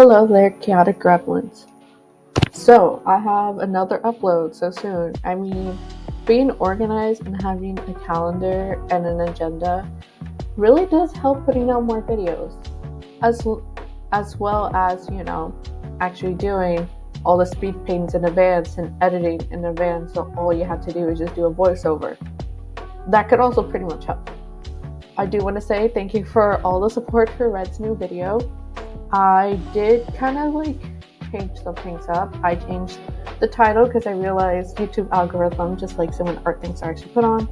Hello there, chaotic gremlins. So, I have another upload so soon. Being organized and having a calendar and an agenda really does help putting out more videos. As well as, actually doing all the speed paints in advance and editing in advance, so all you have to do is just do a voiceover. That could also pretty much help. I do want to say thank you for all the support for Red's new video. I did kind of change some things up. I changed the title because I realized YouTube algorithm just likes it when art things are actually put on.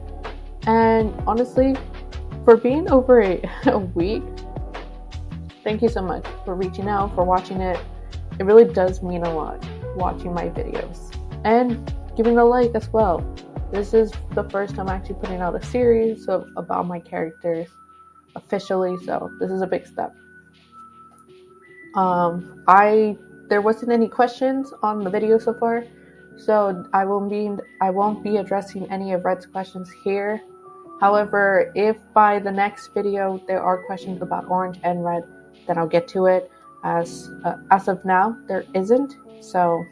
And honestly, for being over a week, thank you so much for reaching out, for watching it. It really does mean a lot watching my videos and giving a like as well. This is the first time I'm actually putting out a series about my characters officially, so this is a big step. There wasn't any questions on the video so far, so I won't be addressing any of Red's questions here. However, if by the next video there are questions about Orange and Red, then I'll get to it. As of now, there isn't, so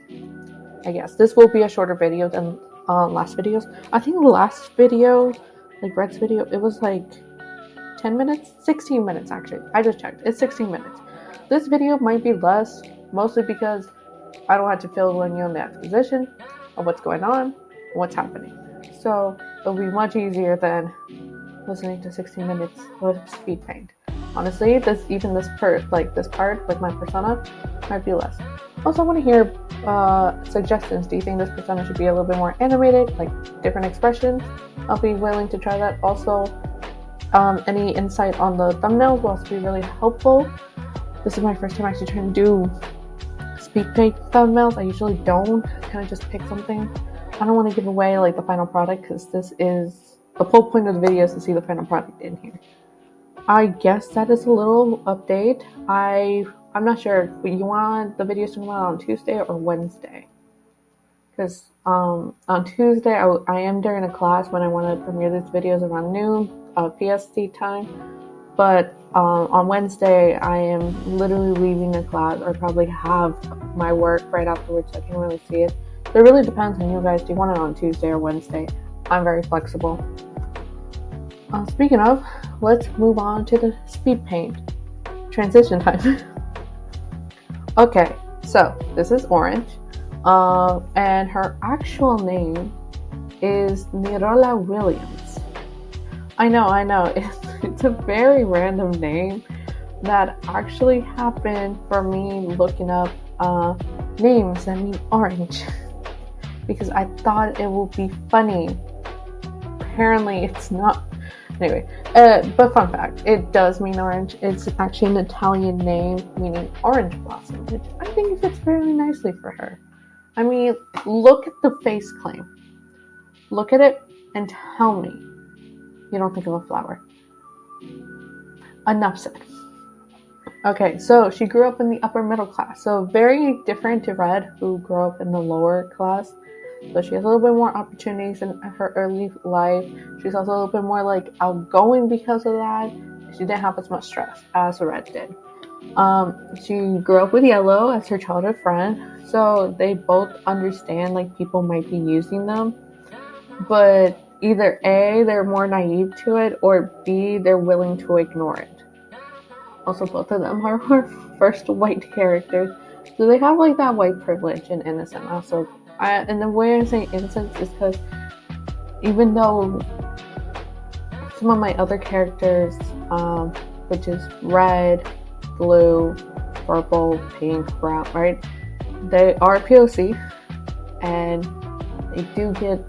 I guess this will be a shorter video than last videos. I think the last video, Red's video, it was 10 minutes? 16 minutes actually. I just checked. It's 16 minutes. This video might be less, mostly because I don't have to fill in you on the exposition of what's going on, what's happening. So it'll be much easier than listening to 16 minutes of speed paint. Honestly, this part with my persona might be less. Also, I want to hear suggestions. Do you think this persona should be a little bit more animated, different expressions? I'll be willing to try that. Also, any insight on the thumbnails will also be really helpful. This is my first time actually trying to do speed paint thumbnails. I usually don't. I kind of just pick something. I don't want to give away the final product because this is the whole point of the video is to see the final product in here. I guess that is a little update. I'm not sure, but you want the videos to come out on Tuesday or Wednesday? Because on Tuesday I am during a class when I want to premiere these videos around noon PST time. But on Wednesday, I am literally leaving the class or probably have my work right afterwards, so I can't really see it. So it really depends on you guys. Do you want it on Tuesday or Wednesday? I'm very flexible. Speaking of, let's move on to the speed paint transition time. Okay, so this is Orange, and her actual name is Nirola Williams. I know, it's a very random name that actually happened for me looking up names that mean orange because I thought it would be funny. Apparently it's not. Anyway, but fun fact, it does mean orange. It's actually an Italian name meaning orange blossom, which I think fits very nicely for her. Look at the face claim. Look at it and tell me you don't think of a flower. Enough said. Okay, so she grew up in the upper middle class, so very different to Red, who grew up in the lower class. So she has a little bit more opportunities in her early life. She's also a little bit more outgoing because of that. She didn't have as much stress as Red did. She grew up with Yellow as her childhood friend, so they both understand people might be using them, but either A, they're more naive to it, or B, they're willing to ignore it. Also, both of them are her first white characters, so they have that white privilege and innocence. Also, and the way I say innocence is because even though some of my other characters, which is red, blue, purple, pink, brown, right? They are POC, and they do get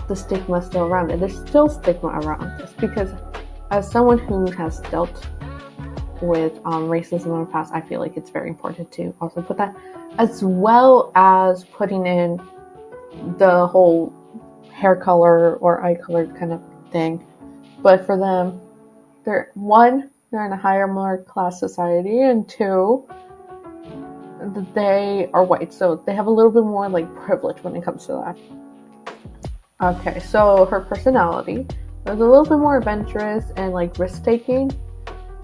the stigma still around it. There's still stigma around this because as someone who has dealt with racism in the past, I feel it's very important to also put that, as well as putting in the whole hair color or eye color kind of thing. But for them, they're in a higher, more class society, and two, they are white, so they have a little bit more privilege when it comes to that. Okay, so her personality is a little bit more adventurous and risk-taking.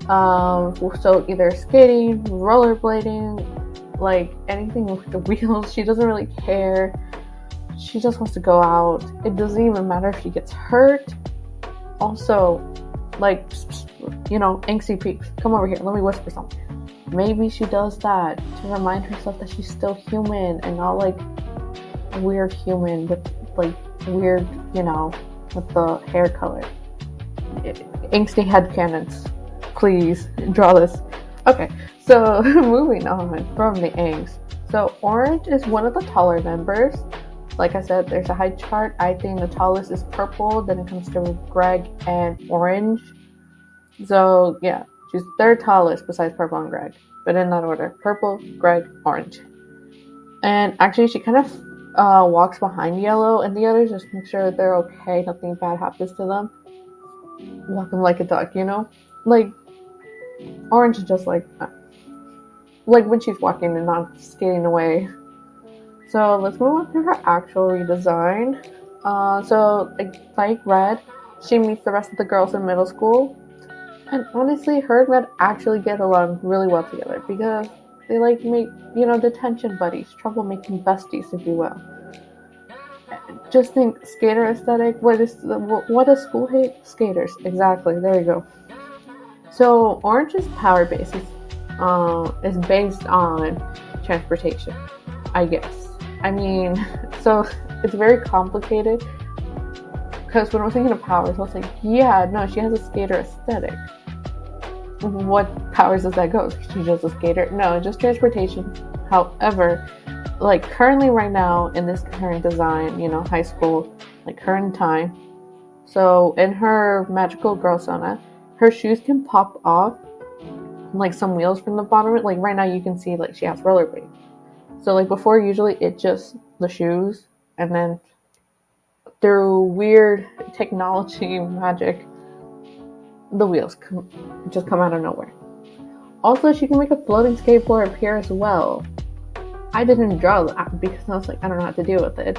So either skating, rollerblading, like anything with the wheels. She doesn't really care. She just wants to go out. It doesn't even matter if she gets hurt. Also, like, angsty peeps, come over here, let me whisper something. Maybe she does that to remind herself that she's still human and not like a weird human with like weird, with the hair color. Angsty headcanons. Please draw this. Okay, so moving on from the angst. So Orange is one of the taller members. Like I said, there's a height chart. I think the tallest is Purple, then it comes to Greg and Orange. So yeah, she's third tallest besides Purple and Greg, but in that order: Purple, Greg, Orange. And actually, she kind of walks behind Yellow and the others, just make sure that they're okay, nothing bad happens to them. Walking like a duck, like Orange is just like when she's walking and not skating away. So let's move on to her actual redesign. So like Red, she meets the rest of the girls in middle school. And honestly, her and Red actually get along really well together because they like make, detention buddies, troublemaking besties, if you will. Just think skater aesthetic. What does school hate? Skaters. Exactly. There you go. So Orange's power base is based on transportation, I guess. I mean, so it's very complicated because when I was thinking of powers, I was like, yeah, no, she has a skater aesthetic. What powers does that go? She's just a skater? No, just transportation. However, like currently right now in this current design, high school, like current time. So in her magical girl sauna, her shoes can pop off like some wheels from the bottom. Like right now you can see like she has rollerblades. So like before, usually it's just the shoes, and then through weird technology magic, the wheels just come out of nowhere. Also, she can make a floating skateboard appear as well. I didn't draw that because I was like, I don't know how to deal with it.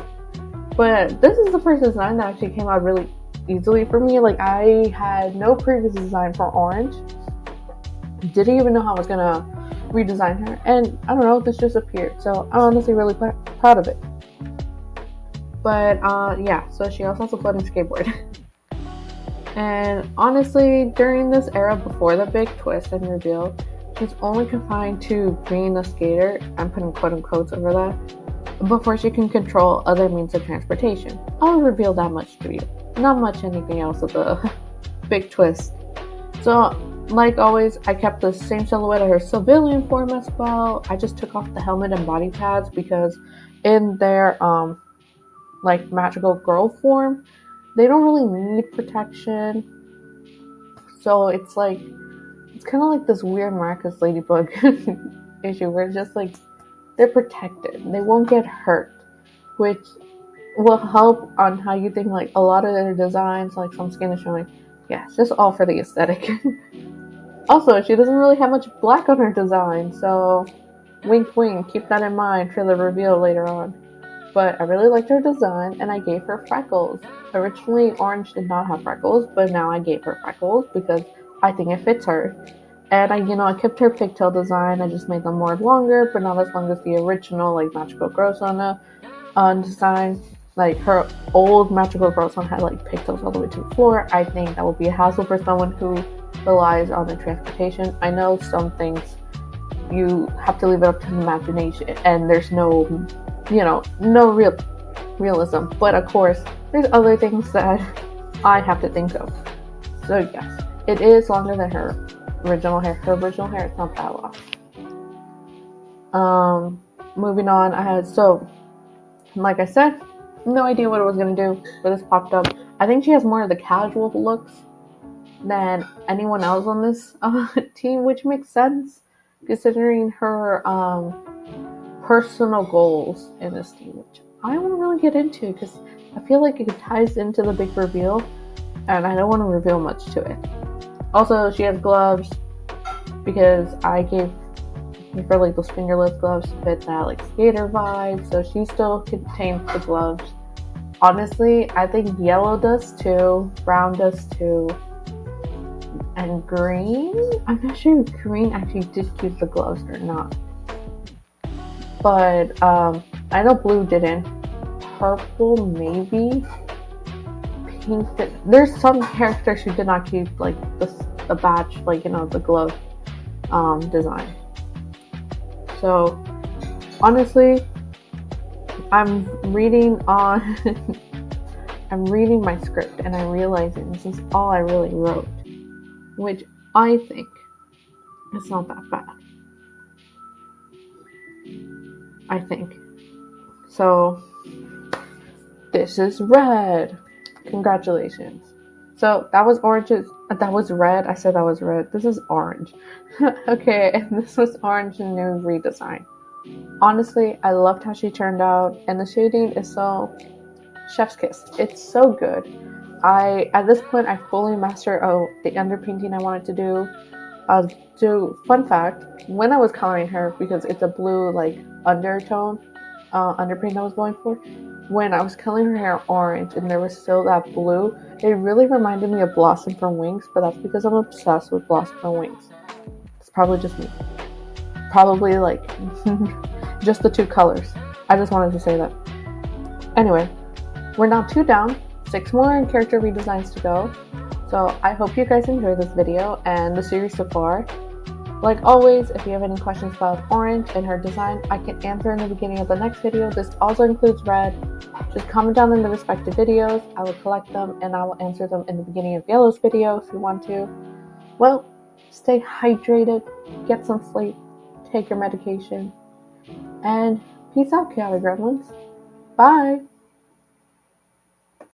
But this is the first design that actually came out really easily for me. Like I had no previous design for Orange. Didn't even know how I was gonna redesign her, and I don't know, this just appeared. So I'm honestly really proud of it. But yeah, so she also has a floating skateboard. And honestly, during this era before the big twist and reveal, she's only confined to being a skater. I'm putting quote unquotes over that, before she can control other means of transportation. I'll reveal that much to you. Not much anything else of the big twist. So, like always, I kept the same silhouette of her civilian form as well. I just took off the helmet and body pads because in their like magical girl form, they don't really need protection. So it's kind of like this weird Marcus Ladybug issue where it's just like they're protected. They won't get hurt, which will help on how you think like a lot of their designs, like some skin is showing. Yeah, it's just all for the aesthetic. Also, she doesn't really have much black on her design, so wink wink, keep that in mind for the reveal later on. But I really liked her design, and I gave her freckles. Originally, Orange did not have freckles, but now I gave her freckles because I think it fits her. And I kept her pigtail design. I just made them more longer, but not as long as the original, like Magical Girl Sauna design. Like her old Magical Girl Sauna had like pigtails all the way to the floor. I think that would be a hassle for someone who relies on the transportation. I know some things you have to leave it up to the imagination, and there's no realism. But of course, there's other things that I have to think of. So yes, it is longer than her original hair. Her original hair is not that long. Moving on, like I said, no idea what I was gonna do, but this popped up. I think she has more of the casual looks than anyone else on this team, which makes sense considering her personal goals in this team, which I won't really get into because I feel like it ties into the big reveal, and I don't want to reveal much to it. Also, she has gloves because I gave her like those fingerless gloves to fit that like skater vibe, so she still contains the gloves. Honestly, I think yellow does too, brown does too, And green, I'm not sure if green actually did keep the gloves or not. But I know blue didn't. Purple, maybe. Pink, there's some characters who did not keep like the badge, like, you know, the glove design. So honestly, I'm reading on I'm reading my script and I'm realizing this is all I really wrote, which I think is not that bad. I think. So this is red. Congratulations. So that was orange. That was red. I said that was red. This is orange. Okay, and this was orange in new redesign. Honestly, I loved how she turned out, and the shading is so chef's kiss. It's so good. At this point, I fully mastered the underpainting I wanted to do. Fun fact, when I was coloring her, because it's a blue like undertone underpaint I was going for, when I was coloring her hair orange and there was still that blue, it really reminded me of Blossom from Wings, but that's because I'm obsessed with Blossom from Wings. It's probably just me. Probably like just the two colors. I just wanted to say that. Anyway, we're now 2 down, 6 more character redesigns to go. So I hope you guys enjoyed this video and the series so far. Like always, if you have any questions about Orange and her design, I can answer in the beginning of the next video. This also includes Red. Just comment down in the respective videos. I will collect them and I will answer them in the beginning of Yellow's video if you want to. Well, stay hydrated, get some sleep, take your medication, and peace out, chaotic gremlins. Bye!